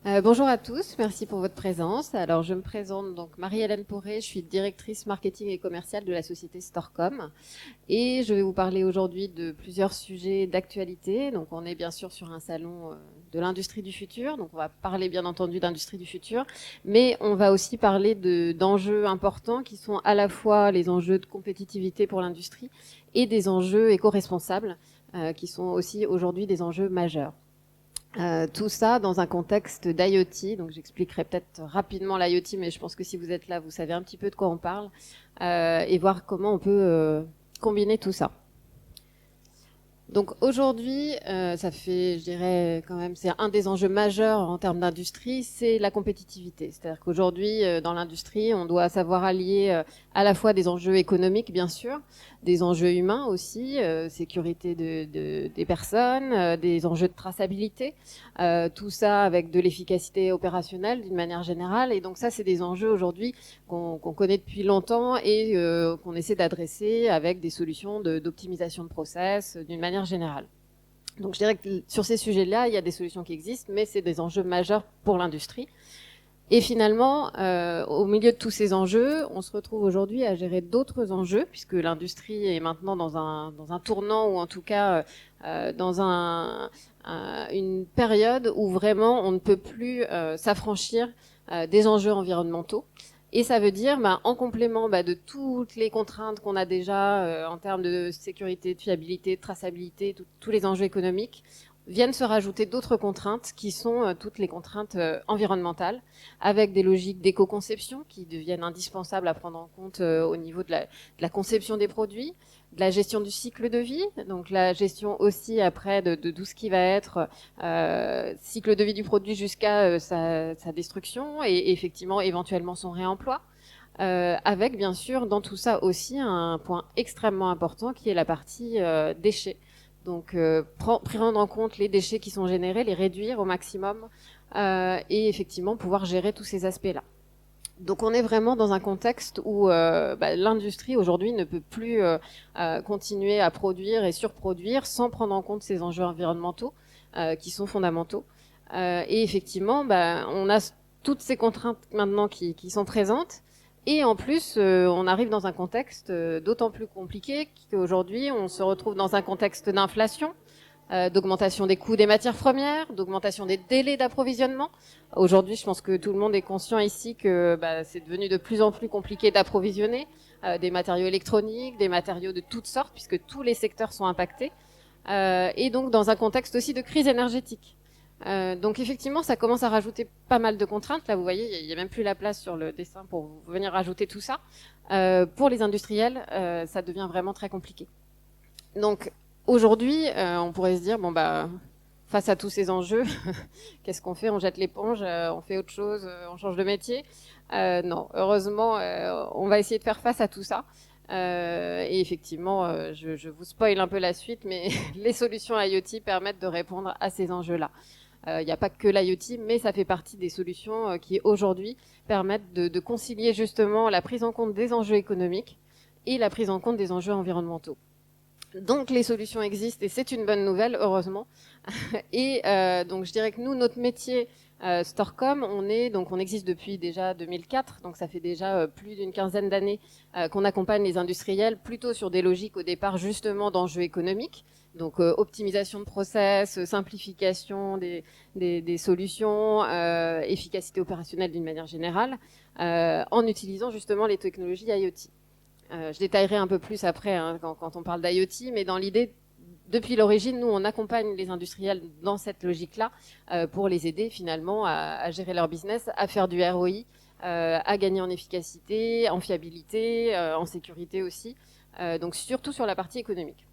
Bonjour à tous, merci pour votre présence. Alors, je me présente donc Marie-Hélène Poré, je suis directrice marketing et commerciale de la société Storecom et je vais vous parler aujourd'hui de plusieurs sujets d'actualité. Donc, on est bien sûr sur un salon de l'industrie du futur, donc on va parler bien entendu d'industrie du futur, mais on va aussi parler d'enjeux importants qui sont à la fois les enjeux de compétitivité pour l'industrie et des enjeux éco-responsables qui sont aussi aujourd'hui des enjeux majeurs. Tout ça dans un contexte d'IoT. Donc j'expliquerai peut-être rapidement l'IoT, mais je pense que si vous êtes là, vous savez un petit peu de quoi on parle, et voir comment on peut combiner tout ça. Donc aujourd'hui, ça fait, je dirais quand même, c'est un des enjeux majeurs en termes d'industrie, c'est la compétitivité. C'est-à-dire qu'aujourd'hui, dans l'industrie, on doit savoir allier à la fois des enjeux économiques, bien sûr, des enjeux humains aussi, sécurité des personnes, des enjeux de traçabilité, tout ça avec de l'efficacité opérationnelle d'une manière générale. Et donc ça, c'est des enjeux aujourd'hui qu'on connaît depuis longtemps et qu'on essaie d'adresser avec des solutions d'optimisation de process d'une manière générale. Donc je dirais que sur ces sujets-là, il y a des solutions qui existent, mais c'est des enjeux majeurs pour l'industrie. Et finalement, au milieu de tous ces enjeux, on se retrouve aujourd'hui à gérer d'autres enjeux, puisque l'industrie est maintenant dans un tournant, ou en tout cas dans une période où vraiment on ne peut plus s'affranchir des enjeux environnementaux. Et ça veut dire, en complément de toutes les contraintes qu'on a déjà en termes de sécurité, de fiabilité, de traçabilité, tous les enjeux économiques, viennent se rajouter d'autres contraintes qui sont toutes les contraintes environnementales, avec des logiques d'éco-conception qui deviennent indispensables à prendre en compte au niveau de la conception des produits, de la gestion du cycle de vie, donc la gestion aussi après de tout ce qui va être cycle de vie du produit jusqu'à sa destruction et effectivement éventuellement son réemploi. Avec bien sûr dans tout ça aussi un point extrêmement important qui est la partie déchets. Donc prendre en compte les déchets qui sont générés, les réduire au maximum et effectivement pouvoir gérer tous ces aspects-là. Donc on est vraiment dans un contexte où l'industrie aujourd'hui ne peut plus continuer à produire et surproduire sans prendre en compte ces enjeux environnementaux qui sont fondamentaux. Et effectivement, on a toutes ces contraintes maintenant qui sont présentes. Et en plus, on arrive dans un contexte d'autant plus compliqué qu'aujourd'hui, on se retrouve dans un contexte d'inflation, d'augmentation des coûts des matières premières, d'augmentation des délais d'approvisionnement. Aujourd'hui, je pense que tout le monde est conscient ici que c'est devenu de plus en plus compliqué d'approvisionner des matériaux électroniques, des matériaux de toutes sortes, puisque tous les secteurs sont impactés. Et donc dans un contexte aussi de crise énergétique. Donc effectivement, ça commence à rajouter pas mal de contraintes. Là, vous voyez, il n'y a même plus la place sur le dessin pour venir rajouter tout ça. Pour les industriels, ça devient vraiment très compliqué. Donc aujourd'hui, on pourrait se dire, face à tous ces enjeux, qu'est-ce qu'on fait? On jette l'éponge, on fait autre chose, on change de métier. Non, heureusement, on va essayer de faire face à tout ça. Et effectivement, je vous spoil un peu la suite, mais les solutions IoT permettent de répondre à ces enjeux-là. Il n'y a pas que l'IoT, mais ça fait partie des solutions qui aujourd'hui permettent de concilier justement la prise en compte des enjeux économiques et la prise en compte des enjeux environnementaux. Donc les solutions existent et c'est une bonne nouvelle, heureusement. Et donc je dirais que nous, notre métier Storecom, on existe depuis déjà 2004, donc ça fait déjà plus d'une quinzaine d'années qu'on accompagne les industriels plutôt sur des logiques au départ justement d'enjeux économiques, donc optimisation de process, simplification des solutions, efficacité opérationnelle d'une manière générale, en utilisant justement les technologies IoT. Je détaillerai un peu plus après quand on parle d'IoT, mais dans l'idée, depuis l'origine, nous, on accompagne les industriels dans cette logique-là pour les aider finalement à gérer leur business, à faire du ROI, à gagner en efficacité, en fiabilité, en sécurité aussi, donc surtout sur la partie économique.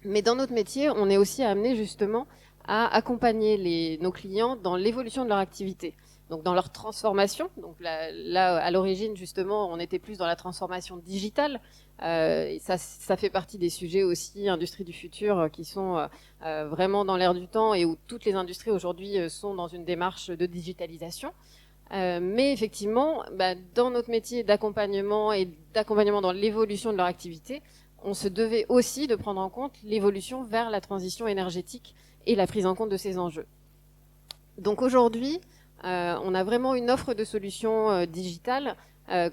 Mais dans notre métier, on est aussi amené justement à accompagner nos clients dans l'évolution de leur activité. Donc dans leur transformation. Donc là à l'origine, justement, on était plus dans la transformation digitale. Et ça fait partie des sujets aussi, industrie du futur, qui sont vraiment dans l'air du temps et où toutes les industries aujourd'hui sont dans une démarche de digitalisation. Mais effectivement, dans notre métier d'accompagnement et d'accompagnement dans l'évolution de leur activité, on se devait aussi de prendre en compte l'évolution vers la transition énergétique et la prise en compte de ces enjeux. Donc aujourd'hui, On a vraiment une offre de solutions digitales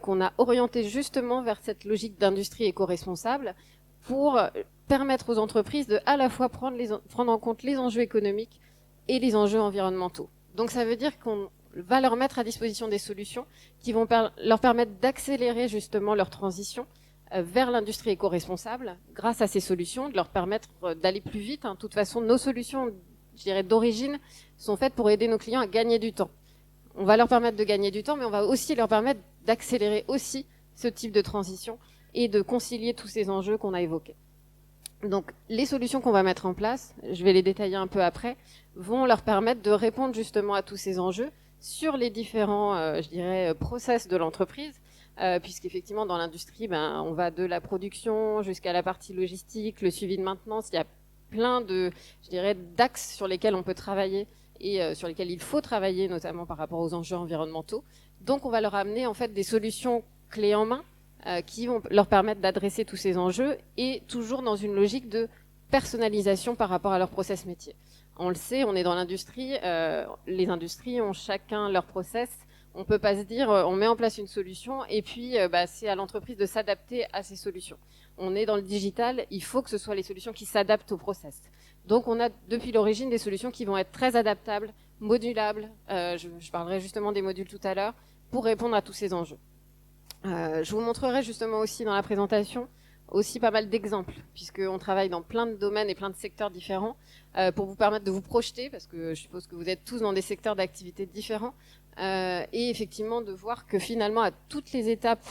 qu'on a orientée justement vers cette logique d'industrie éco-responsable pour permettre aux entreprises de à la fois prendre en compte les enjeux économiques et les enjeux environnementaux. Donc ça veut dire qu'on va leur mettre à disposition des solutions qui vont leur permettre d'accélérer justement leur transition vers l'industrie éco-responsable grâce à ces solutions, de leur permettre d'aller plus vite. De toute façon, nos solutions, je dirais d'origine, sont faites pour aider nos clients à gagner du temps. On va leur permettre de gagner du temps, mais on va aussi leur permettre d'accélérer aussi ce type de transition et de concilier tous ces enjeux qu'on a évoqués. Donc les solutions qu'on va mettre en place, je vais les détailler un peu après, vont leur permettre de répondre justement à tous ces enjeux sur les différents, je dirais, process de l'entreprise, puisqu'effectivement dans l'industrie, on va de la production jusqu'à la partie logistique, le suivi de maintenance. Il y a plein de, je dirais, d'axes sur lesquels on peut travailler et sur lesquels il faut travailler, notamment par rapport aux enjeux environnementaux. Donc on va leur amener en fait des solutions clés en main qui vont leur permettre d'adresser tous ces enjeux et toujours dans une logique de personnalisation par rapport à leur process métier. On le sait, on est dans l'industrie, les industries ont chacun leur process. On peut pas se dire on met en place une solution et puis c'est à l'entreprise de s'adapter à ces solutions. On est dans le digital, il faut que ce soit les solutions qui s'adaptent au process. Donc on a depuis l'origine des solutions qui vont être très adaptables, modulables, je parlerai justement des modules tout à l'heure, pour répondre à tous ces enjeux. Je vous montrerai justement aussi dans la présentation aussi pas mal d'exemples, puisqu'on travaille dans plein de domaines et plein de secteurs différents, pour vous permettre de vous projeter, parce que je suppose que vous êtes tous dans des secteurs d'activité différents, et effectivement de voir que finalement à toutes les étapes,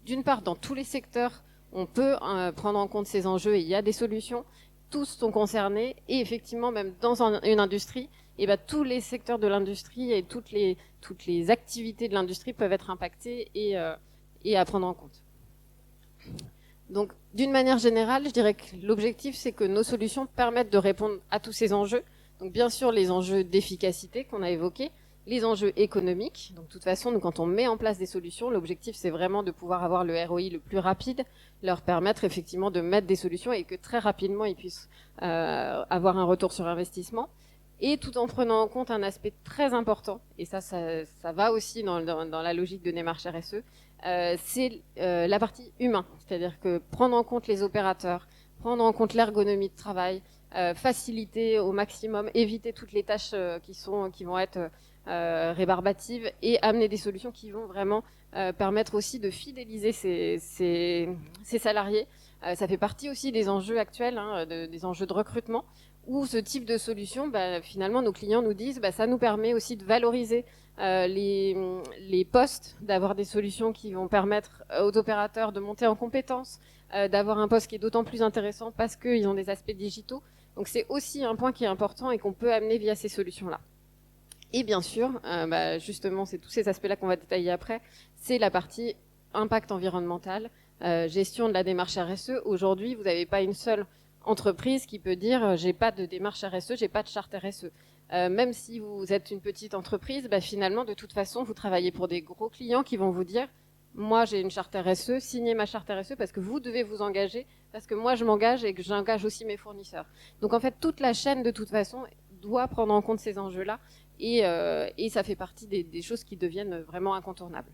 d'une part dans tous les secteurs, on peut prendre en compte ces enjeux et il y a des solutions, tous sont concernés, et effectivement même dans une industrie, et tous les secteurs de l'industrie et toutes les activités de l'industrie peuvent être impactées et à prendre en compte. Donc, d'une manière générale, je dirais que l'objectif, c'est que nos solutions permettent de répondre à tous ces enjeux. Donc, bien sûr, les enjeux d'efficacité qu'on a évoqués, les enjeux économiques. Donc, de toute façon, nous, quand on met en place des solutions, l'objectif, c'est vraiment de pouvoir avoir le ROI le plus rapide, leur permettre effectivement de mettre des solutions et que très rapidement, ils puissent avoir un retour sur investissement. Et tout en prenant en compte un aspect très important, et ça va aussi dans la logique de démarche RSE, c'est la partie humain. C'est-à-dire que prendre en compte les opérateurs, prendre en compte l'ergonomie de travail, faciliter au maximum, éviter toutes les tâches qui vont être rébarbatives et amener des solutions qui vont vraiment permettre aussi de fidéliser ces salariés. Ça fait partie aussi des enjeux actuels, des enjeux de recrutement, où ce type de solution, finalement, nos clients nous disent, ça nous permet aussi de valoriser les postes, d'avoir des solutions qui vont permettre aux opérateurs de monter en compétences, d'avoir un poste qui est d'autant plus intéressant parce qu'ils ont des aspects digitaux. Donc c'est aussi un point qui est important et qu'on peut amener via ces solutions-là. Et bien sûr, justement, c'est tous ces aspects-là qu'on va détailler après, c'est la partie impact environnemental, gestion de la démarche RSE. Aujourd'hui, vous n'avez pas une seule entreprise qui peut dire j'ai pas de démarche RSE, j'ai pas de charte RSE. Même si vous êtes une petite entreprise, finalement, de toute façon, vous travaillez pour des gros clients qui vont vous dire moi, j'ai une charte RSE, signez ma charte RSE parce que vous devez vous engager, parce que moi, je m'engage et que j'engage aussi mes fournisseurs. Donc, en fait, toute la chaîne, de toute façon, doit prendre en compte ces enjeux-là et ça fait partie des choses qui deviennent vraiment incontournables.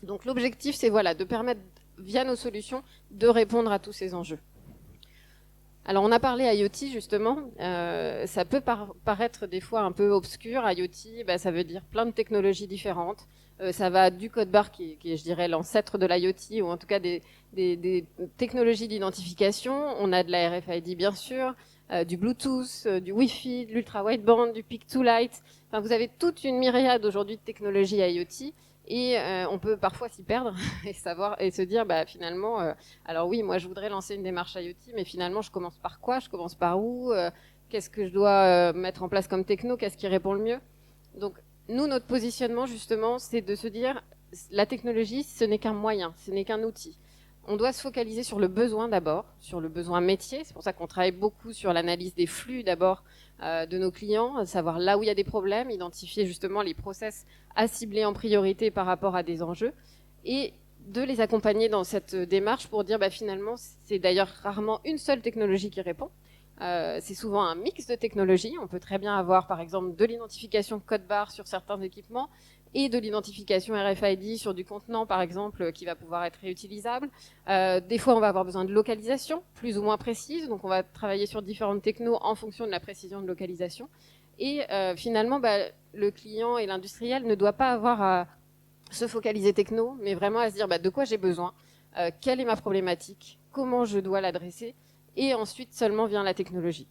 Donc, l'objectif, c'est de permettre, via nos solutions, de répondre à tous ces enjeux. Alors, on a parlé IoT, justement. Ça peut paraître des fois un peu obscur. IoT, ça veut dire plein de technologies différentes. Ça va du code barre, qui est, je dirais, l'ancêtre de l'IoT, ou en tout cas des technologies d'identification. On a de la RFID, bien sûr, du Bluetooth, du Wi-Fi, de l'ultra-wideband, du Pic-to-Light. Enfin, vous avez toute une myriade aujourd'hui de technologies IoT. Et on peut parfois s'y perdre et se dire finalement alors oui, moi je voudrais lancer une démarche IoT, mais finalement je commence par quoi, je commence par où, qu'est-ce que je dois mettre en place comme techno, qu'est-ce qui répond le mieux. Donc nous, notre positionnement justement, c'est de se dire la technologie, ce n'est qu'un moyen, ce n'est qu'un outil. On doit se focaliser sur le besoin d'abord, sur le besoin métier. C'est pour ça qu'on travaille beaucoup sur l'analyse des flux d'abord de nos clients, savoir là où il y a des problèmes, identifier justement les process à cibler en priorité par rapport à des enjeux et de les accompagner dans cette démarche pour dire finalement c'est d'ailleurs rarement une seule technologie qui répond. C'est souvent un mix de technologies. On peut très bien avoir, par exemple, de l'identification code barre sur certains équipements et de l'identification RFID sur du contenant, par exemple, qui va pouvoir être réutilisable. Des fois, on va avoir besoin de localisation, plus ou moins précise. Donc, on va travailler sur différentes technos en fonction de la précision de localisation. Et finalement, le client et l'industriel ne doit pas avoir à se focaliser techno, mais vraiment à se dire de quoi j'ai besoin, quelle est ma problématique, comment je dois l'adresser, et ensuite seulement vient la technologie.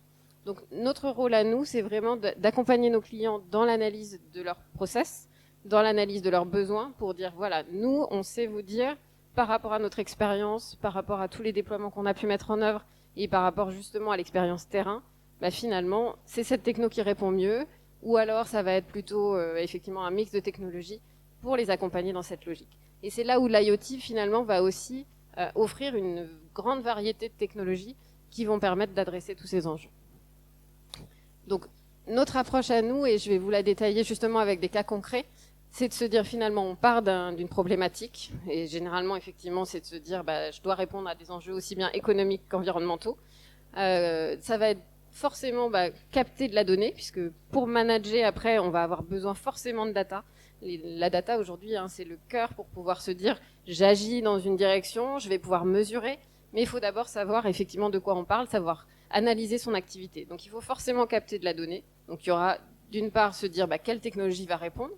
Donc notre rôle à nous, c'est vraiment d'accompagner nos clients dans l'analyse de leurs process, dans l'analyse de leurs besoins, pour dire voilà, nous, on sait vous dire, par rapport à notre expérience, par rapport à tous les déploiements qu'on a pu mettre en œuvre, et par rapport justement à l'expérience terrain, finalement, c'est cette techno qui répond mieux, ou alors ça va être plutôt effectivement un mix de technologies pour les accompagner dans cette logique. Et c'est là où l'IoT finalement va aussi offrir une grande variété de technologies qui vont permettre d'adresser tous ces enjeux. Donc notre approche à nous, et je vais vous la détailler justement avec des cas concrets, c'est de se dire finalement on part d'une problématique, et généralement effectivement c'est de se dire je dois répondre à des enjeux aussi bien économiques qu'environnementaux. Ça va être forcément capter de la donnée, puisque pour manager après on va avoir besoin forcément de data. La data aujourd'hui c'est le cœur pour pouvoir se dire j'agis dans une direction, je vais pouvoir mesurer, mais il faut d'abord savoir effectivement de quoi on parle, savoir analyser son activité. Donc il faut forcément capter de la donnée. Donc il y aura d'une part se dire quelle technologie va répondre,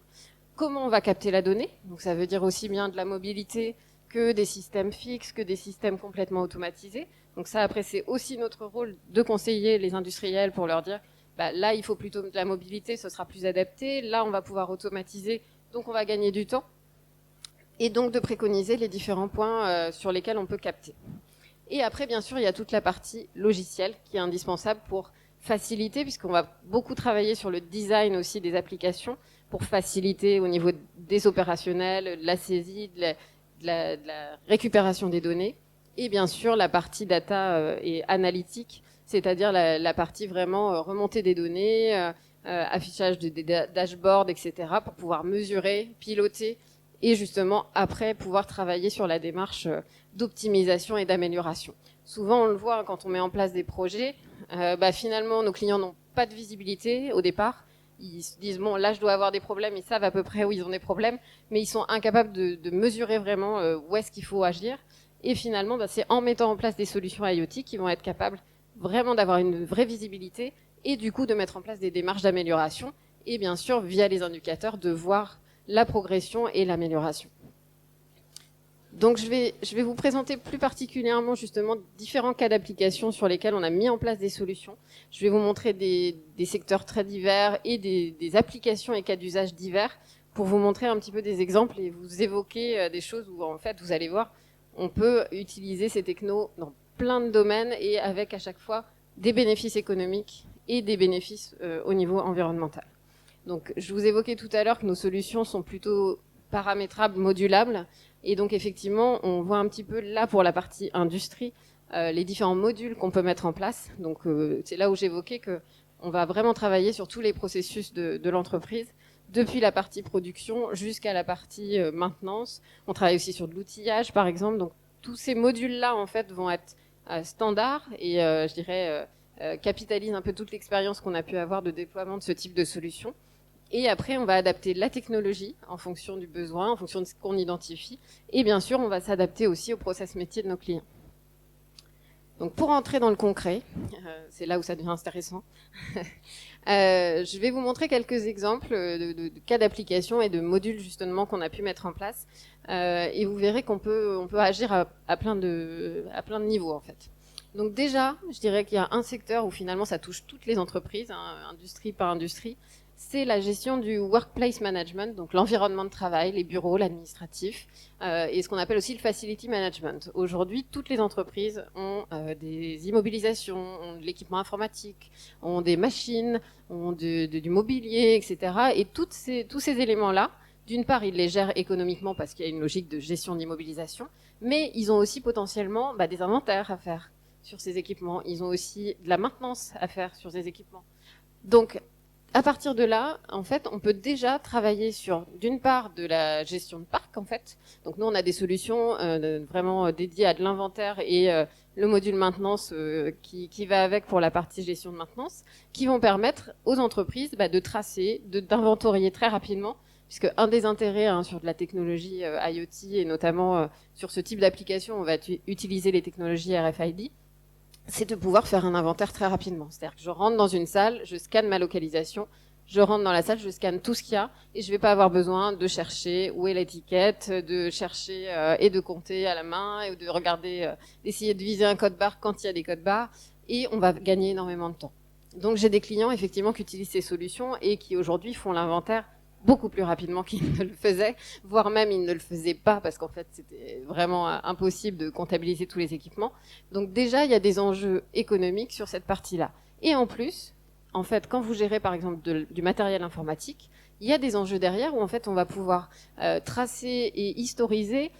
comment on va capter la donnée. Donc ça veut dire aussi bien de la mobilité que des systèmes fixes, que des systèmes complètement automatisés. Donc ça après c'est aussi notre rôle de conseiller les industriels pour leur dire là il faut plutôt de la mobilité, ce sera plus adapté, là on va pouvoir automatiser, donc on va gagner du temps, et donc de préconiser les différents points sur lesquels on peut capter. Et après, bien sûr, il y a toute la partie logicielle qui est indispensable pour faciliter, puisqu'on va beaucoup travailler sur le design aussi des applications pour faciliter au niveau des opérationnels, de la saisie, de la récupération des données. Et bien sûr, la partie data et analytique, c'est-à-dire la partie vraiment remontée des données, affichage des dashboards, etc., pour pouvoir mesurer, piloter, et justement, après, pouvoir travailler sur la démarche d'optimisation et d'amélioration. Souvent, on le voit quand on met en place des projets, finalement, nos clients n'ont pas de visibilité au départ. Ils se disent, bon, là, je dois avoir des problèmes, ils savent à peu près où ils ont des problèmes, mais ils sont incapables de mesurer vraiment où est-ce qu'il faut agir. Et finalement, c'est en mettant en place des solutions IoT qui vont être capables vraiment d'avoir une vraie visibilité et du coup de mettre en place des démarches d'amélioration et bien sûr, via les indicateurs, de voir la progression et l'amélioration. Donc je vais vous présenter plus particulièrement justement différents cas d'application sur lesquels on a mis en place des solutions. Je vais vous montrer des secteurs très divers et des applications et cas d'usage divers pour vous montrer un petit peu des exemples et vous évoquer des choses où en fait vous allez voir, on peut utiliser ces technos dans plein de domaines et avec à chaque fois des bénéfices économiques et des bénéfices au niveau environnemental. Donc, je vous évoquais tout à l'heure que nos solutions sont plutôt paramétrables, modulables. Et donc, effectivement, on voit un petit peu là pour la partie industrie, les différents modules qu'on peut mettre en place. Donc, c'est là où j'évoquais qu'on va vraiment travailler sur tous les processus de l'entreprise, depuis la partie production jusqu'à la partie maintenance. On travaille aussi sur de l'outillage, par exemple. Donc, tous ces modules-là, en fait, vont être standards et, je dirais, capitalisent un peu toute l'expérience qu'on a pu avoir de déploiement de ce type de solution. Et après, on va adapter la technologie en fonction du besoin, en fonction de ce qu'on identifie. Et bien sûr, on va s'adapter aussi au process métier de nos clients. Donc, pour entrer dans le concret, c'est là où ça devient intéressant, je vais vous montrer quelques exemples de cas d'application et de modules justement qu'on a pu mettre en place. Et vous verrez qu'on peut agir à plein de niveaux en fait. Donc déjà, je dirais qu'il y a un secteur où finalement ça touche toutes les entreprises, industrie par industrie, c'est la gestion du workplace management, donc l'environnement de travail, les bureaux, l'administratif, et ce qu'on appelle aussi le facility management. Aujourd'hui, toutes les entreprises ont des immobilisations, ont de l'équipement informatique, ont des machines, ont du mobilier, etc. Et tous ces éléments-là, d'une part, ils les gèrent économiquement parce qu'il y a une logique de gestion d'immobilisation, mais ils ont aussi potentiellement des inventaires à faire sur ces équipements. Ils ont aussi de la maintenance à faire sur ces équipements. Donc, à partir de là, en fait, on peut déjà travailler sur, d'une part, de la gestion de parc, en fait. Donc, nous, on a des solutions vraiment dédiées à de l'inventaire et le module maintenance qui va avec pour la partie gestion de maintenance, qui vont permettre aux entreprises de tracer, d'inventorier très rapidement, puisque un des intérêts sur de la technologie IoT et notamment sur ce type d'application, on va utiliser les technologies RFID, c'est de pouvoir faire un inventaire très rapidement. C'est-à-dire que je rentre dans une salle, je scanne ma localisation, je rentre dans la salle, je scanne tout ce qu'il y a et je vais pas avoir besoin de chercher où est l'étiquette, de chercher et de compter à la main et de regarder, d'essayer de viser un code barre quand il y a des codes barres et on va gagner énormément de temps. Donc j'ai des clients effectivement qui utilisent ces solutions et qui aujourd'hui font l'inventaire beaucoup plus rapidement qu'ils ne le faisaient, voire même ils ne le faisaient pas parce qu'en fait c'était vraiment impossible de comptabiliser tous les équipements. Donc déjà il y a des enjeux économiques sur cette partie-là. Et en plus, en fait, quand vous gérez par exemple du matériel informatique, il y a des enjeux derrière où en fait on va pouvoir tracer et historiser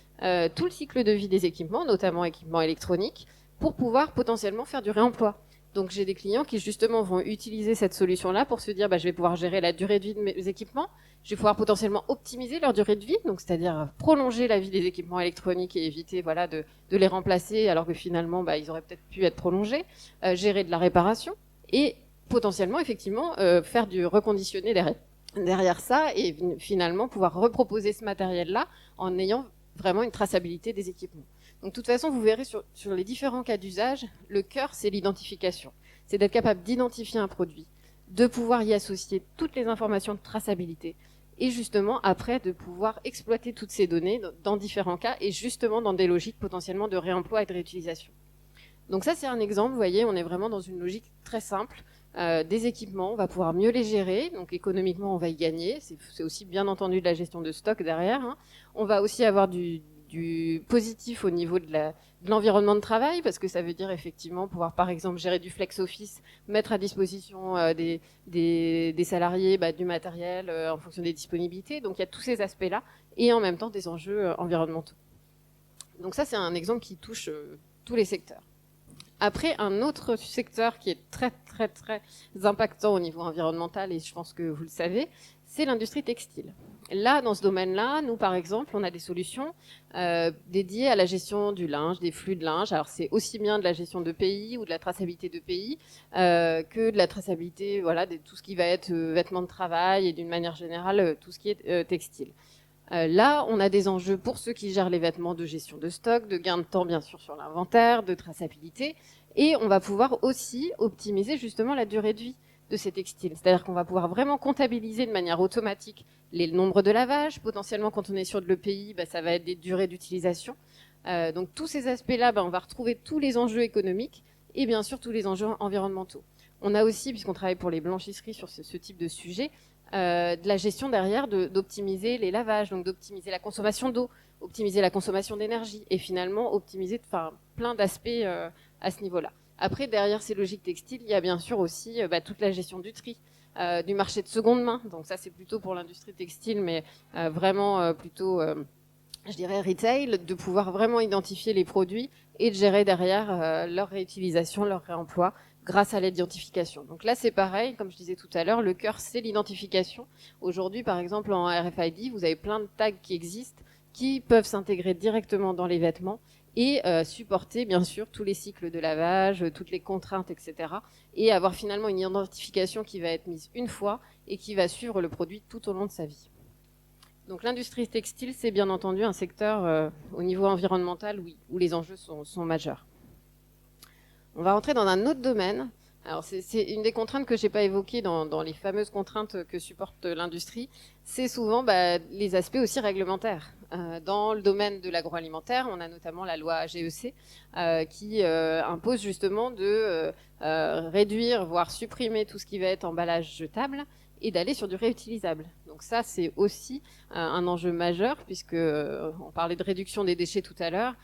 tout le cycle de vie des équipements, notamment équipements électroniques, pour pouvoir potentiellement faire du réemploi. Donc j'ai des clients qui justement vont utiliser cette solution-là pour se dire je vais pouvoir gérer la durée de vie de mes équipements, je vais pouvoir potentiellement optimiser leur durée de vie, donc c'est-à-dire prolonger la vie des équipements électroniques et éviter de les remplacer alors que finalement ils auraient peut-être pu être prolongés, gérer de la réparation et potentiellement effectivement faire du reconditionné derrière ça et finalement pouvoir reproposer ce matériel-là en ayant vraiment une traçabilité des équipements. Donc de toute façon, vous verrez sur les différents cas d'usage, le cœur, c'est l'identification. C'est d'être capable d'identifier un produit, de pouvoir y associer toutes les informations de traçabilité et justement après de pouvoir exploiter toutes ces données dans différents cas et justement dans des logiques potentiellement de réemploi et de réutilisation. Donc ça, c'est un exemple, vous voyez, on est vraiment dans une logique très simple. Des équipements, on va pouvoir mieux les gérer, donc économiquement, on va y gagner. C'est aussi bien entendu de la gestion de stock derrière. On va aussi avoir du positif au niveau de l'environnement de travail, parce que ça veut dire effectivement pouvoir, par exemple, gérer du flex office, mettre à disposition des salariés du matériel en fonction des disponibilités. Donc il y a tous ces aspects-là, et en même temps des enjeux environnementaux. Donc ça, c'est un exemple qui touche tous les secteurs. Après, un autre secteur qui est très, très, très impactant au niveau environnemental, et je pense que vous le savez, c'est l'industrie textile. Là, dans ce domaine-là, nous, par exemple, on a des solutions dédiées à la gestion du linge, des flux de linge. Alors, c'est aussi bien de la gestion de pays ou de la traçabilité de pays que de la traçabilité, de tout ce qui va être vêtements de travail et d'une manière générale, tout ce qui est textile. Là, on a des enjeux pour ceux qui gèrent les vêtements de gestion de stock, de gain de temps bien sûr sur l'inventaire, de traçabilité, et on va pouvoir aussi optimiser justement la durée de vie de ces textiles. C'est-à-dire qu'on va pouvoir vraiment comptabiliser de manière automatique les nombres de lavages, potentiellement quand on est sur de l'EPI, ça va être des durées d'utilisation. Donc tous ces aspects-là, on va retrouver tous les enjeux économiques et bien sûr tous les enjeux environnementaux. On a aussi, puisqu'on travaille pour les blanchisseries sur ce type de sujet, de la gestion derrière d'optimiser les lavages, donc d'optimiser la consommation d'eau, optimiser la consommation d'énergie et finalement optimiser plein d'aspects à ce niveau-là. Après, derrière ces logiques textiles, il y a bien sûr aussi toute la gestion du tri, du marché de seconde main. Donc ça, c'est plutôt pour l'industrie textile, mais vraiment plutôt, je dirais, retail, de pouvoir vraiment identifier les produits et de gérer derrière leur réutilisation, leur réemploi, grâce à l'identification. Donc là, c'est pareil, comme je disais tout à l'heure, le cœur, c'est l'identification. Aujourd'hui, par exemple, en RFID, vous avez plein de tags qui existent, qui peuvent s'intégrer directement dans les vêtements et supporter, bien sûr, tous les cycles de lavage, toutes les contraintes, etc. Et avoir finalement une identification qui va être mise une fois et qui va suivre le produit tout au long de sa vie. Donc l'industrie textile, c'est bien entendu un secteur au niveau environnemental où les enjeux sont majeurs. On va rentrer dans un autre domaine. Alors c'est une des contraintes que j'ai pas évoquées dans les fameuses contraintes que supporte l'industrie. C'est souvent les aspects aussi réglementaires. Dans le domaine de l'agroalimentaire, on a notamment la loi GEC qui impose justement de réduire, voire supprimer tout ce qui va être emballage jetable et d'aller sur du réutilisable. Donc ça, c'est aussi un enjeu majeur puisque on parlait de réduction des déchets tout à l'heure.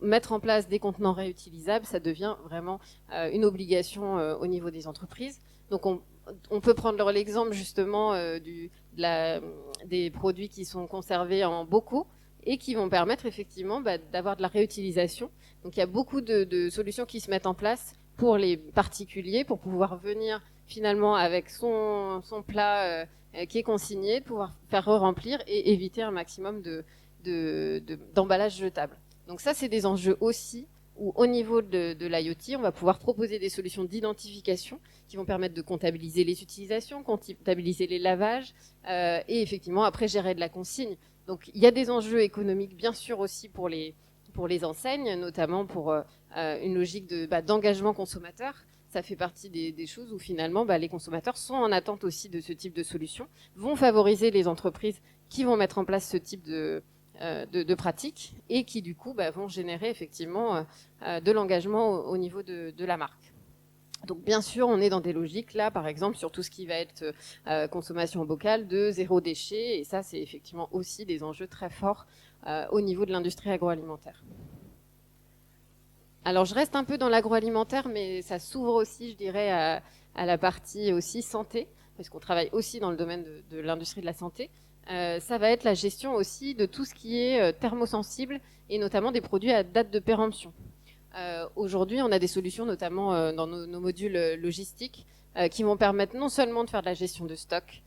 Mettre en place des contenants réutilisables, ça devient vraiment une obligation au niveau des entreprises. Donc on peut prendre l'exemple justement des produits qui sont conservés en bocaux et qui vont permettre effectivement d'avoir de la réutilisation. Donc il y a beaucoup de solutions qui se mettent en place pour les particuliers pour pouvoir venir finalement avec son plat qui est consigné, pouvoir faire re-remplir et éviter un maximum d'emballage jetable. Donc ça, c'est des enjeux aussi où au niveau de l'IoT, on va pouvoir proposer des solutions d'identification qui vont permettre de comptabiliser les utilisations, comptabiliser les lavages, et effectivement après gérer de la consigne. Donc il y a des enjeux économiques bien sûr aussi pour les enseignes, notamment pour une logique d'engagement consommateur. Ça fait partie des choses où finalement les consommateurs sont en attente aussi de ce type de solution, vont favoriser les entreprises qui vont mettre en place ce type de pratiques et qui du coup vont générer effectivement de l'engagement au niveau de la marque. Donc bien sûr, on est dans des logiques là, par exemple, sur tout ce qui va être consommation bocale de zéro déchet, et ça c'est effectivement aussi des enjeux très forts au niveau de l'industrie agroalimentaire. Alors je reste un peu dans l'agroalimentaire, mais ça s'ouvre aussi, je dirais, à la partie aussi santé, parce qu'on travaille aussi dans le domaine de l'industrie de la santé. Ça va être la gestion aussi de tout ce qui est thermosensible, et notamment des produits à date de péremption. Aujourd'hui, on a des solutions, notamment dans nos modules logistiques, qui vont permettre non seulement de faire de la gestion de stock,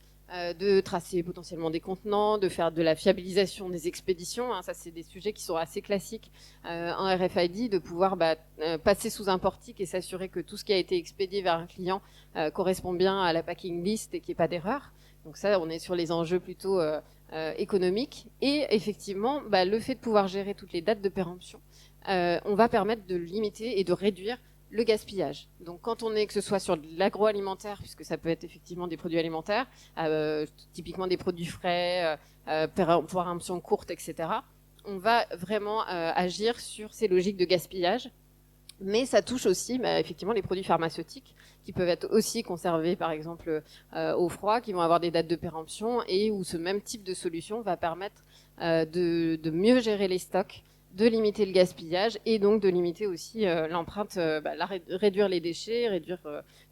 de tracer potentiellement des contenants, de faire de la fiabilisation des expéditions. Hein, ça, c'est des sujets qui sont assez classiques en RFID, de pouvoir passer sous un portique et s'assurer que tout ce qui a été expédié vers un client correspond bien à la packing list et qu'il n'y ait pas d'erreur. Donc ça, on est sur les enjeux plutôt économiques. Et effectivement, le fait de pouvoir gérer toutes les dates de péremption, on va permettre de limiter et de réduire le gaspillage. Donc quand on est, que ce soit sur de l'agroalimentaire, puisque ça peut être effectivement des produits alimentaires, typiquement des produits frais, péremption courte, etc., on va vraiment agir sur ces logiques de gaspillage. Mais ça touche aussi effectivement les produits pharmaceutiques qui peuvent être aussi conservés par exemple au froid, qui vont avoir des dates de péremption et où ce même type de solution va permettre de mieux gérer les stocks, de limiter le gaspillage et donc de limiter aussi l'empreinte, réduire les déchets, réduire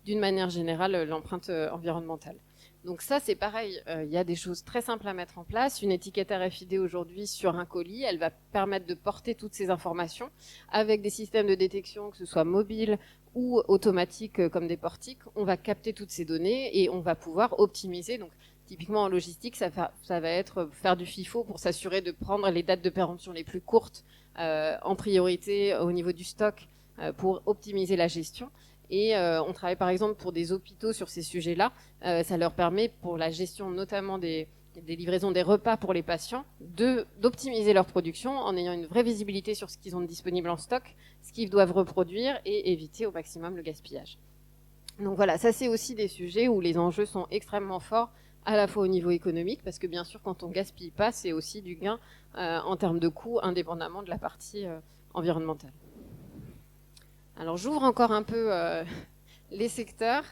d'une manière générale l'empreinte environnementale. Donc ça, c'est pareil, il y a des choses très simples à mettre en place. Une étiquette RFID aujourd'hui sur un colis, elle va permettre de porter toutes ces informations avec des systèmes de détection, que ce soit mobile ou automatique comme des portiques. On va capter toutes ces données et on va pouvoir optimiser. Donc typiquement en logistique, ça va être faire du FIFO pour s'assurer de prendre les dates de péremption les plus courtes en priorité au niveau du stock pour optimiser la gestion. Et on travaille par exemple pour des hôpitaux sur ces sujets-là. Ça leur permet, pour la gestion notamment des livraisons des repas pour les patients, d'optimiser leur production en ayant une vraie visibilité sur ce qu'ils ont disponible en stock, ce qu'ils doivent reproduire et éviter au maximum le gaspillage. Donc voilà, ça c'est aussi des sujets où les enjeux sont extrêmement forts, à la fois au niveau économique, parce que bien sûr quand on gaspille pas, c'est aussi du gain en termes de coûts, indépendamment de la partie environnementale. Alors j'ouvre encore un peu les secteurs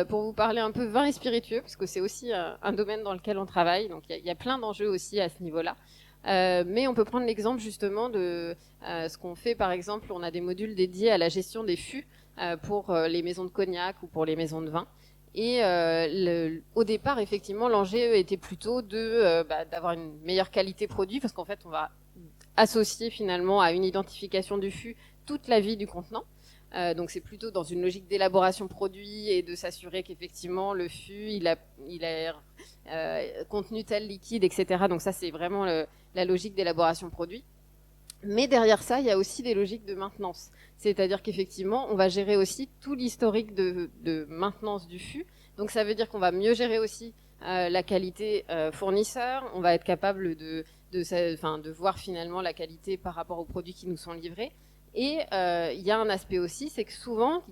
pour vous parler un peu vin et spiritueux, parce que c'est aussi un domaine dans lequel on travaille, donc il y a plein d'enjeux aussi à ce niveau-là. Mais on peut prendre l'exemple justement de ce qu'on fait, par exemple, on a des modules dédiés à la gestion des fûts pour les maisons de cognac ou pour les maisons de vin. Et au départ, effectivement, l'enjeu était plutôt d'avoir une meilleure qualité produit, parce qu'en fait, on va associer finalement à une identification du fût toute la vie du contenant. Donc c'est plutôt dans une logique d'élaboration produit et de s'assurer qu'effectivement le fût il a contenu tel liquide, etc. Donc ça c'est vraiment la logique d'élaboration produit. Mais derrière ça, il y a aussi des logiques de maintenance. C'est-à-dire qu'effectivement, on va gérer aussi tout l'historique de maintenance du fût. Donc ça veut dire qu'on va mieux gérer aussi la qualité fournisseur. On va être capable de voir finalement la qualité par rapport aux produits qui nous sont livrés. Et il y a un aspect aussi, c'est que souvent,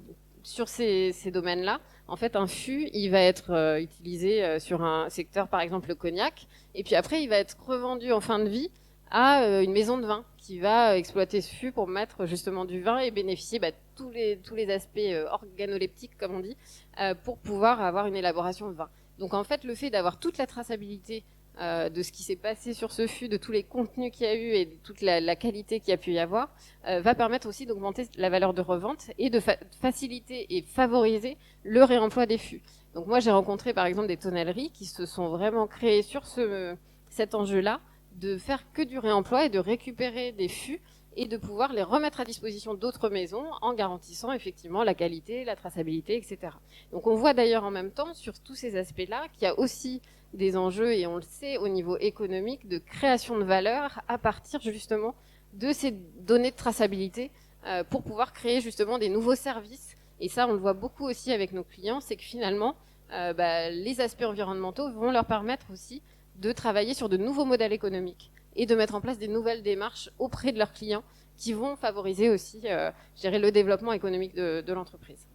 sur ces domaines-là, en fait, un fût, il va être utilisé sur un secteur, par exemple le cognac, et puis après, il va être revendu en fin de vie à une maison de vin qui va exploiter ce fût pour mettre justement du vin et bénéficier tous les aspects organoleptiques, comme on dit, pour pouvoir avoir une élaboration de vin. Donc en fait, le fait d'avoir toute la traçabilité de ce qui s'est passé sur ce fût, de tous les contenus qu'il y a eu et de toute la qualité qu'il y a pu y avoir, va permettre aussi d'augmenter la valeur de revente et de faciliter et favoriser le réemploi des fûts. Donc moi, j'ai rencontré par exemple des tonnelleries qui se sont vraiment créées sur cet enjeu-là, de faire que du réemploi et de récupérer des fûts et de pouvoir les remettre à disposition d'autres maisons en garantissant effectivement la qualité, la traçabilité, etc. Donc on voit d'ailleurs en même temps sur tous ces aspects-là qu'il y a aussi des enjeux, et on le sait au niveau économique, de création de valeur à partir justement de ces données de traçabilité pour pouvoir créer justement des nouveaux services. Et ça, on le voit beaucoup aussi avec nos clients, c'est que finalement, les aspects environnementaux vont leur permettre aussi de travailler sur de nouveaux modèles économiques et de mettre en place des nouvelles démarches auprès de leurs clients qui vont favoriser aussi, je dirais, le développement économique de l'entreprise.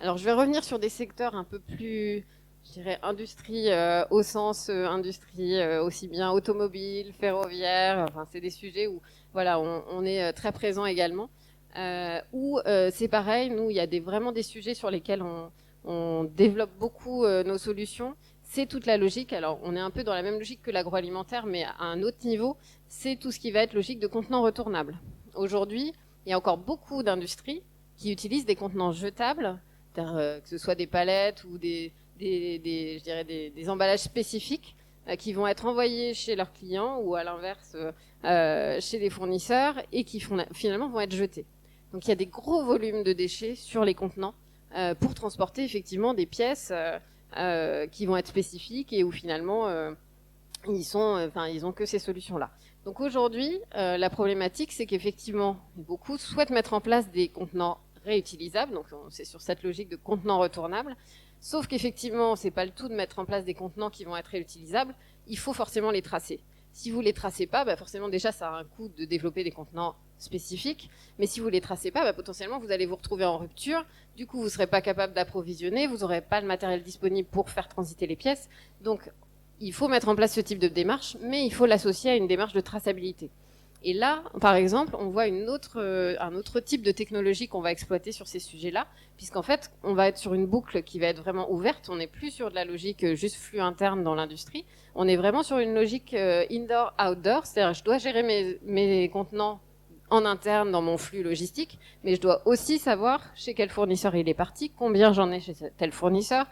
Alors, je vais revenir sur des secteurs un peu plus, je dirais, industrie au sens industrie aussi bien automobile, ferroviaire. Enfin, c'est des sujets où, voilà, on est très présent également. Où c'est pareil, nous, il y a vraiment des sujets sur lesquels on développe beaucoup nos solutions. C'est toute la logique. Alors, on est un peu dans la même logique que l'agroalimentaire, mais à un autre niveau. C'est tout ce qui va être logique de contenants retournables. Aujourd'hui, il y a encore beaucoup d'industries qui utilisent des contenants jetables, que ce soit des palettes ou je dirais des emballages spécifiques qui vont être envoyés chez leurs clients ou à l'inverse chez les fournisseurs et qui finalement vont être jetés. Donc il y a des gros volumes de déchets sur les contenants pour transporter effectivement des pièces qui vont être spécifiques et où finalement ils ont que ces solutions-là. Donc aujourd'hui, la problématique, c'est qu'effectivement, beaucoup souhaitent mettre en place des contenants réutilisables, donc c'est sur cette logique de contenants retournables, sauf qu'effectivement, c'est pas le tout de mettre en place des contenants qui vont être réutilisables, il faut forcément les tracer. Si vous les tracez pas, forcément déjà ça a un coût de développer des contenants spécifiques, mais si vous les tracez pas, potentiellement vous allez vous retrouver en rupture, du coup vous serez pas capable d'approvisionner, vous n'aurez pas le matériel disponible pour faire transiter les pièces, donc il faut mettre en place ce type de démarche, mais il faut l'associer à une démarche de traçabilité. Et là, par exemple, on voit un autre type de technologie qu'on va exploiter sur ces sujets-là, puisqu'en fait, on va être sur une boucle qui va être vraiment ouverte. On n'est plus sur de la logique juste flux interne dans l'industrie. On est vraiment sur une logique indoor-outdoor, c'est-à-dire je dois gérer mes contenants en interne dans mon flux logistique, mais je dois aussi savoir chez quel fournisseur il est parti, combien j'en ai chez tel fournisseur,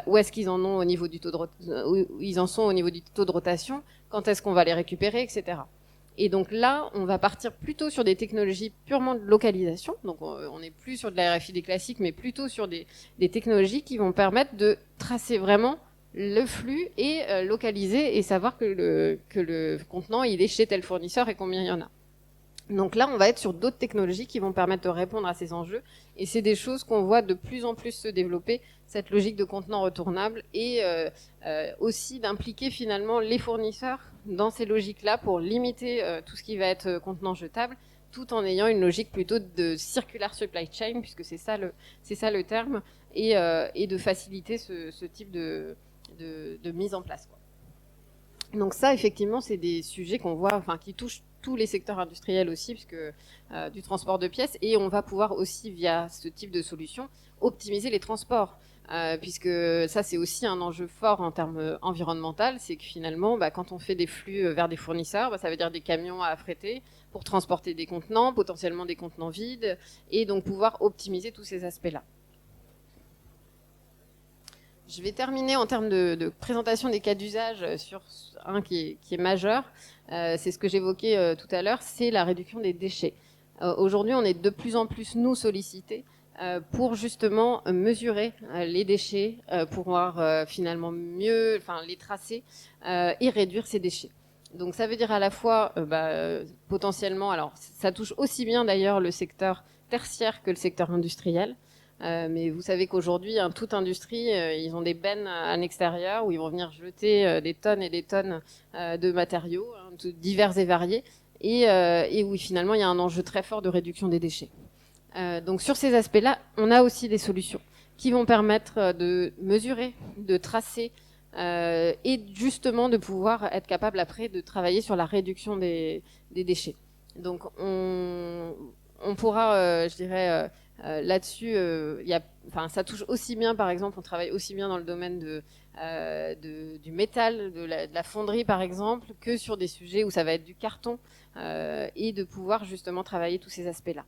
où est-ce qu'ils en ont au niveau du taux où ils en sont au niveau du taux de rotation, quand est-ce qu'on va les récupérer, etc. Et donc là, on va partir plutôt sur des technologies purement de localisation. Donc on n'est plus sur de la RFID classique, mais plutôt sur des technologies qui vont permettre de tracer vraiment le flux et localiser et savoir que le contenant il est chez tel fournisseur et combien il y en a. Donc là, on va être sur d'autres technologies qui vont permettre de répondre à ces enjeux. Et c'est des choses qu'on voit de plus en plus se développer, cette logique de contenants retournables et aussi d'impliquer finalement les fournisseurs dans ces logiques-là pour limiter tout ce qui va être contenant jetable, tout en ayant une logique plutôt de circular supply chain, puisque c'est ça le terme, et de faciliter ce type de mise en place, quoi. Donc ça, effectivement, c'est des sujets qu'on voit, qui touchent tous les secteurs industriels aussi, puisque du transport de pièces, et on va pouvoir aussi, via ce type de solution, optimiser les transports, puisque ça, c'est aussi un enjeu fort en termes environnemental, c'est que finalement, quand on fait des flux vers des fournisseurs, ça veut dire des camions à affréter pour transporter des contenants, potentiellement des contenants vides, et donc pouvoir optimiser tous ces aspects-là. Je vais terminer en termes de présentation des cas d'usage sur un qui est majeur. C'est ce que j'évoquais tout à l'heure, c'est la réduction des déchets. Aujourd'hui, on est de plus en plus, nous, sollicités pour justement mesurer les déchets, pouvoir finalement mieux les tracer et réduire ces déchets. Donc ça veut dire à la fois potentiellement, alors ça touche aussi bien d'ailleurs le secteur tertiaire que le secteur industriel. Mais vous savez qu'aujourd'hui, toute industrie, ils ont des bennes à l'extérieur où ils vont venir jeter des tonnes et des tonnes de matériaux divers et variés et où finalement il y a un enjeu très fort de réduction des déchets. Donc sur ces aspects-là, on a aussi des solutions qui vont permettre de mesurer, de tracer et justement de pouvoir être capable après de travailler sur la réduction des déchets. Donc on pourra, je dirais, là-dessus, ça touche aussi bien, par exemple, on travaille aussi bien dans le domaine du métal, de la fonderie, par exemple, que sur des sujets où ça va être du carton, et de pouvoir justement travailler tous ces aspects-là.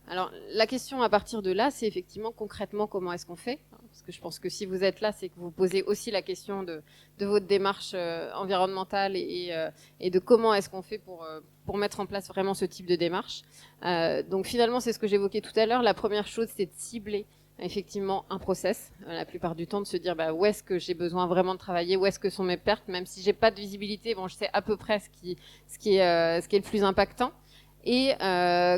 Alors, la question à partir de là, c'est effectivement concrètement comment est-ce qu'on fait, parce que je pense que si vous êtes là, c'est que vous posez aussi la question de votre démarche environnementale et de comment est-ce qu'on fait pour mettre en place vraiment ce type de démarche. Donc finalement, c'est ce que j'évoquais tout à l'heure. La première chose, c'est de cibler effectivement un process, la plupart du temps, de se dire où est-ce que j'ai besoin vraiment de travailler, où est-ce que sont mes pertes, même si j'ai pas de visibilité, bon, je sais à peu près ce qui est le plus impactant. Et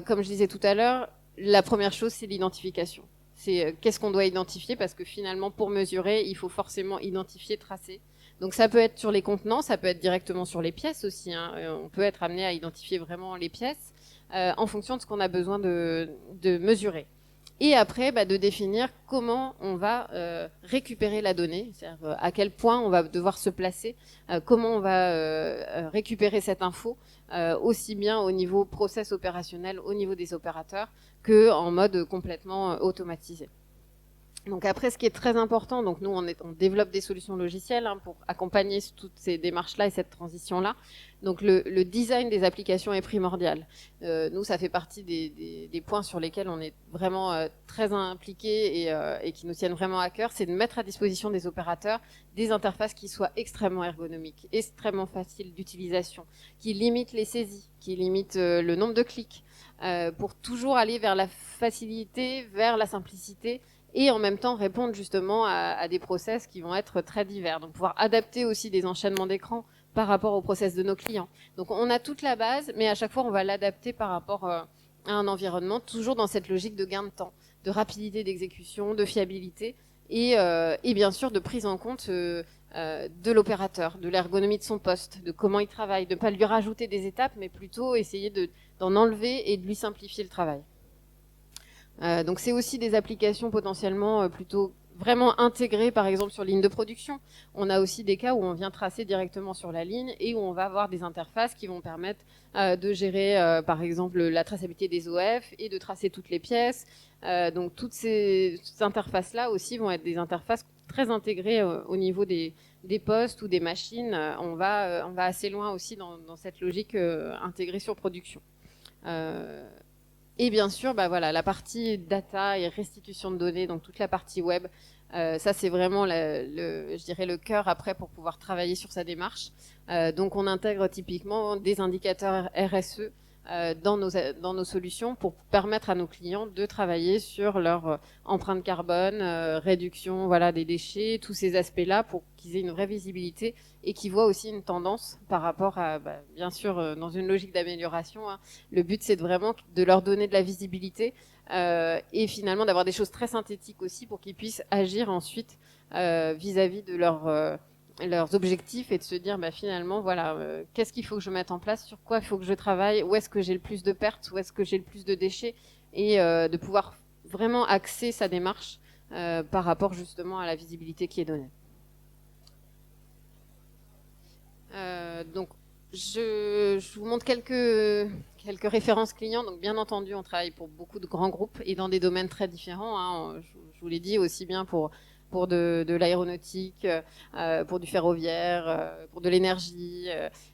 comme je disais tout à l'heure, la première chose, c'est l'identification. C'est qu'est-ce qu'on doit identifier, parce que finalement, pour mesurer, il faut forcément identifier, tracer. Donc ça peut être sur les contenants, ça peut être directement sur les pièces aussi, hein. On peut être amené à identifier vraiment les pièces en fonction de ce qu'on a besoin de mesurer. Et après, de définir comment on va récupérer la donnée, c'est-à-dire à quel point on va devoir se placer, comment on va récupérer cette info, aussi bien au niveau process opérationnel, au niveau des opérateurs, que en mode complètement automatisé. Donc après, ce qui est très important, donc nous on développe des solutions logicielles pour accompagner toutes ces démarches-là et cette transition-là. Donc le design des applications est primordial. Nous, ça fait partie des points sur lesquels on est vraiment très impliqués et qui nous tiennent vraiment à cœur, c'est de mettre à disposition des opérateurs des interfaces qui soient extrêmement ergonomiques, extrêmement faciles d'utilisation, qui limitent les saisies, qui limitent le nombre de clics, pour toujours aller vers la facilité, vers la simplicité, et en même temps répondre justement à des process qui vont être très divers. Donc pouvoir adapter aussi des enchaînements d'écran par rapport aux process de nos clients. Donc on a toute la base, mais à chaque fois on va l'adapter par rapport à un environnement, toujours dans cette logique de gain de temps, de rapidité d'exécution, de fiabilité, et bien sûr de prise en compte de l'opérateur, de l'ergonomie de son poste, de comment il travaille, de ne pas lui rajouter des étapes, mais plutôt essayer d'en enlever et de lui simplifier le travail. Donc c'est aussi des applications potentiellement plutôt vraiment intégrées, par exemple sur ligne de production. On a aussi des cas où on vient tracer directement sur la ligne et où on va avoir des interfaces qui vont permettre de gérer par exemple la traçabilité des OF et de tracer toutes les pièces. Donc toutes ces interfaces-là aussi vont être des interfaces très intégrées au niveau des postes ou des machines. On va assez loin aussi dans cette logique intégrée sur production. Et bien sûr, voilà, la partie data et restitution de données, donc toute la partie web, ça c'est vraiment je dirais le cœur après pour pouvoir travailler sur sa démarche. Donc on intègre typiquement des indicateurs RSE dans nos solutions pour permettre à nos clients de travailler sur leur empreinte carbone, réduction des déchets, tous ces aspects-là pour qu'ils aient une vraie visibilité et qu'ils voient aussi une tendance par rapport à, bien sûr, dans une logique d'amélioration. Hein, le but, c'est vraiment de leur donner de la visibilité et finalement d'avoir des choses très synthétiques aussi pour qu'ils puissent agir ensuite vis-à-vis de leurs objectifs et de se dire finalement qu'est-ce qu'il faut que je mette en place, sur quoi il faut que je travaille, où est-ce que j'ai le plus de pertes, où est-ce que j'ai le plus de déchets, et de pouvoir vraiment axer sa démarche par rapport justement à la visibilité qui est donnée. Donc je vous montre quelques références clients. Donc bien entendu, on travaille pour beaucoup de grands groupes et dans des domaines très différents, hein. Je vous l'ai dit, aussi bien pour de l'aéronautique, pour du ferroviaire, pour de l'énergie,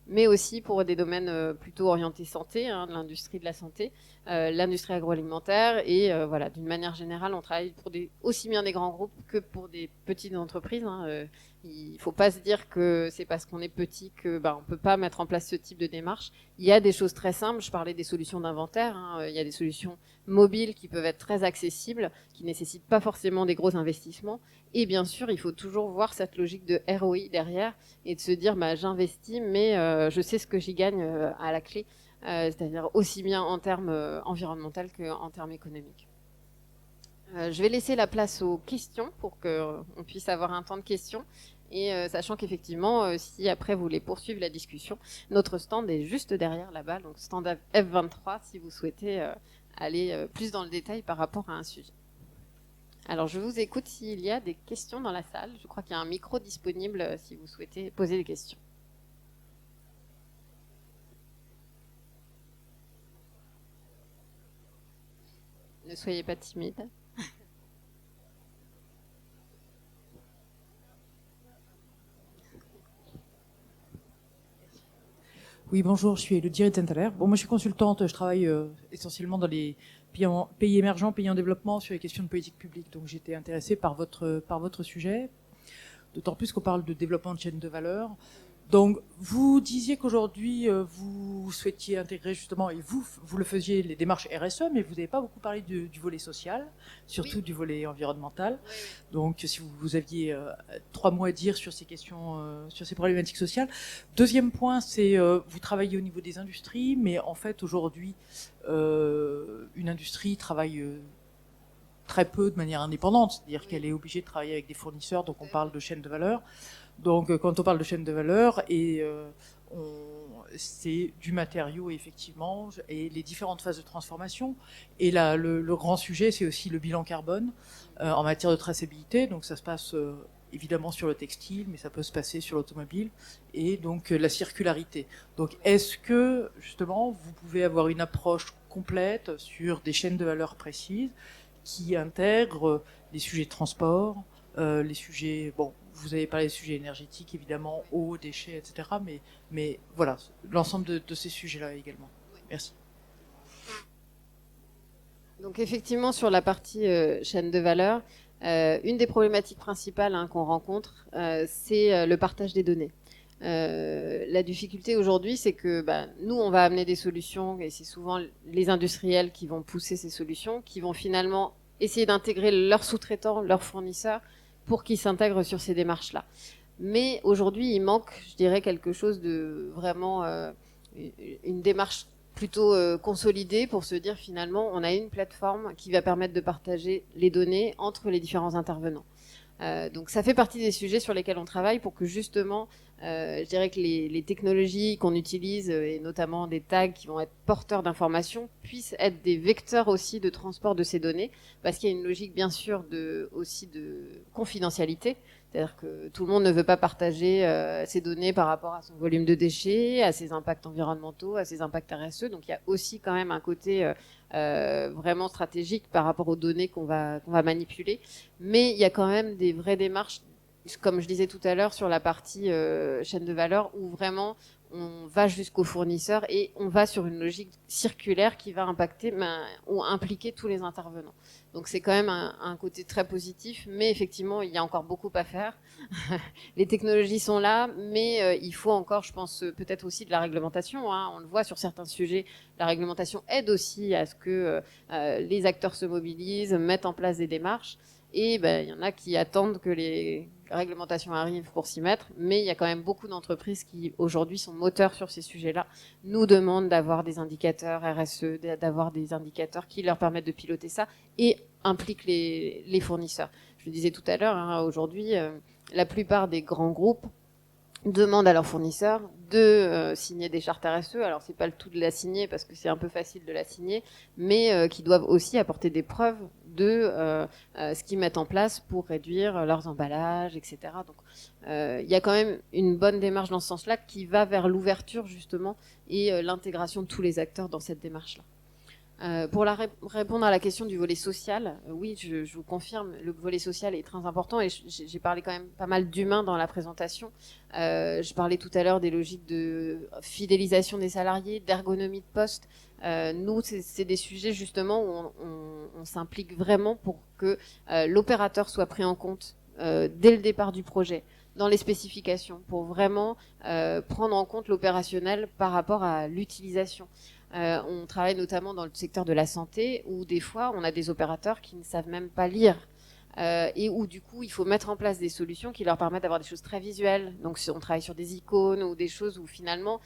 mais aussi pour des domaines plutôt orientés santé, hein, de l'industrie de la santé, l'industrie agroalimentaire, et d'une manière générale, on travaille pour aussi bien des grands groupes que pour des petites entreprises. Hein, il ne faut pas se dire que c'est parce qu'on est petit que on peut pas mettre en place ce type de démarche. Il y a des choses très simples. Je parlais des solutions d'inventaire. Hein, il y a des solutions mobiles qui peuvent être très accessibles, qui nécessitent pas forcément des gros investissements. Et bien sûr, il faut toujours voir cette logique de ROI derrière et de se dire j'investis, mais je sais ce que j'y gagne à la clé, c'est-à-dire aussi bien en termes environnementaux qu'en termes économiques. Je vais laisser la place aux questions pour qu'on puisse avoir un temps de questions. Et sachant qu'effectivement, si après vous voulez poursuivre la discussion, notre stand est juste derrière là-bas, donc stand F23 si vous souhaitez aller plus dans le détail par rapport à un sujet. Alors je vous écoute s'il y a des questions dans la salle. Je crois qu'il y a un micro disponible si vous souhaitez poser des questions. Ne soyez pas timide. Oui, bonjour, je suis Elodie Rittenthaler. Bon, moi, je suis consultante, je travaille essentiellement dans les pays émergents, pays en développement, sur les questions de politique publique. Donc, j'étais intéressée par votre sujet, d'autant plus qu'on parle de développement de chaîne de valeur. Donc, vous disiez qu'aujourd'hui, vous souhaitiez intégrer justement, et vous le faisiez, les démarches RSE, mais vous n'avez pas beaucoup parlé du volet social, surtout du volet environnemental. Oui. Donc, si vous aviez 3 mots à dire sur ces questions, sur ces problématiques sociales. Deuxième point, c'est vous travaillez au niveau des industries, mais en fait, aujourd'hui, une industrie travaille très peu de manière indépendante, c'est-à-dire qu'elle est obligée de travailler avec des fournisseurs, donc on parle de chaîne de valeur. Donc, quand on parle de chaîne de valeur, c'est du matériau, effectivement, et les différentes phases de transformation. Et là, le grand sujet, c'est aussi le bilan carbone en matière de traçabilité. Donc, ça se passe évidemment sur le textile, mais ça peut se passer sur l'automobile. Et donc, la circularité. Donc, est-ce que, justement, vous pouvez avoir une approche complète sur des chaînes de valeur précises qui intègrent les sujets de transport, les sujets... Bon, vous avez parlé des sujets énergétiques, évidemment, eau, déchets, etc. Mais voilà, l'ensemble de ces sujets-là également. Merci. Donc effectivement, sur la partie chaîne de valeur, une des problématiques principales qu'on rencontre, c'est le partage des données. La difficulté aujourd'hui, c'est que nous, on va amener des solutions, et c'est souvent les industriels qui vont pousser ces solutions, qui vont finalement essayer d'intégrer leurs sous-traitants, leurs fournisseurs, pour qu'ils s'intègrent sur ces démarches-là. Mais aujourd'hui, il manque, je dirais, quelque chose de vraiment une démarche plutôt consolidée pour se dire finalement, on a une plateforme qui va permettre de partager les données entre les différents intervenants. Donc ça fait partie des sujets sur lesquels on travaille pour que justement, je dirais que les technologies qu'on utilise, et notamment des tags qui vont être porteurs d'informations, puissent être des vecteurs aussi de transport de ces données, parce qu'il y a une logique bien sûr aussi de confidentialité, c'est-à-dire que tout le monde ne veut pas partager ses données par rapport à son volume de déchets, à ses impacts environnementaux, à ses impacts RSE, donc il y a aussi quand même un côté vraiment stratégique par rapport aux données qu'on va manipuler, mais il y a quand même des vraies démarches, comme je disais tout à l'heure, sur la partie chaîne de valeur, où vraiment on va jusqu'au fournisseur et on va sur une logique circulaire qui va impacter ou impliquer tous les intervenants. Donc c'est quand même un côté très positif, mais effectivement il y a encore beaucoup à faire. Les technologies sont là, mais il faut encore, je pense, peut-être aussi de la réglementation. On le voit sur certains sujets, la réglementation aide aussi à ce que les acteurs se mobilisent, mettent en place des démarches. Et il y en a qui attendent que les réglementations arrivent pour s'y mettre, mais il y a quand même beaucoup d'entreprises qui aujourd'hui sont moteurs sur ces sujets-là, nous demandent d'avoir des indicateurs RSE, d'avoir des indicateurs qui leur permettent de piloter ça et impliquent les fournisseurs. Je le disais tout à l'heure, aujourd'hui, la plupart des grands groupes demandent à leurs fournisseurs de signer des chartes RSE. Alors c'est pas le tout de la signer parce que c'est un peu facile de la signer, mais qui doivent aussi apporter des preuves de ce qu'ils mettent en place pour réduire leurs emballages, etc. Donc il y a quand même une bonne démarche dans ce sens-là qui va vers l'ouverture justement et l'intégration de tous les acteurs dans cette démarche-là. Pour répondre à la question du volet social, oui, je vous confirme, le volet social est très important et j'ai parlé quand même pas mal d'humains dans la présentation. Je parlais tout à l'heure des logiques de fidélisation des salariés, d'ergonomie de poste. Nous, c'est des sujets justement où on s'implique vraiment pour que l'opérateur soit pris en compte dès le départ du projet, dans les spécifications, pour vraiment prendre en compte l'opérationnel par rapport à l'utilisation. On travaille notamment dans le secteur de la santé où des fois on a des opérateurs qui ne savent même pas lire et où du coup il faut mettre en place des solutions qui leur permettent d'avoir des choses très visuelles. Donc on travaille sur des icônes ou des choses où finalement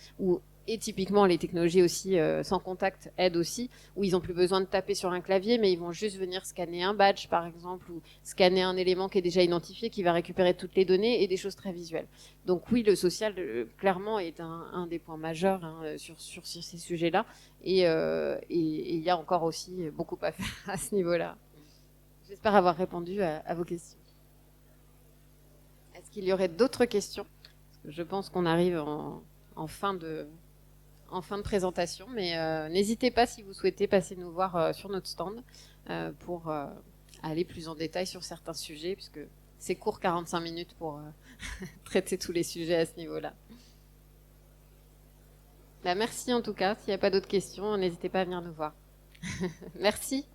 et typiquement les technologies aussi sans contact aident aussi, où ils n'ont plus besoin de taper sur un clavier, mais ils vont juste venir scanner un badge par exemple, ou scanner un élément qui est déjà identifié, qui va récupérer toutes les données et des choses très visuelles. Donc oui, le social clairement est un des points majeurs sur ces sujets-là, et il y a encore aussi beaucoup à faire à ce niveau-là. J'espère avoir répondu à vos questions. Est-ce qu'il y aurait d'autres questions? Parce que je pense qu'on arrive en fin de présentation, mais n'hésitez pas si vous souhaitez passer nous voir sur notre stand pour aller plus en détail sur certains sujets, puisque c'est court, 45 minutes pour traiter tous les sujets à ce niveau-là. Merci en tout cas. S'il n'y a pas d'autres questions, n'hésitez pas à venir nous voir. Merci.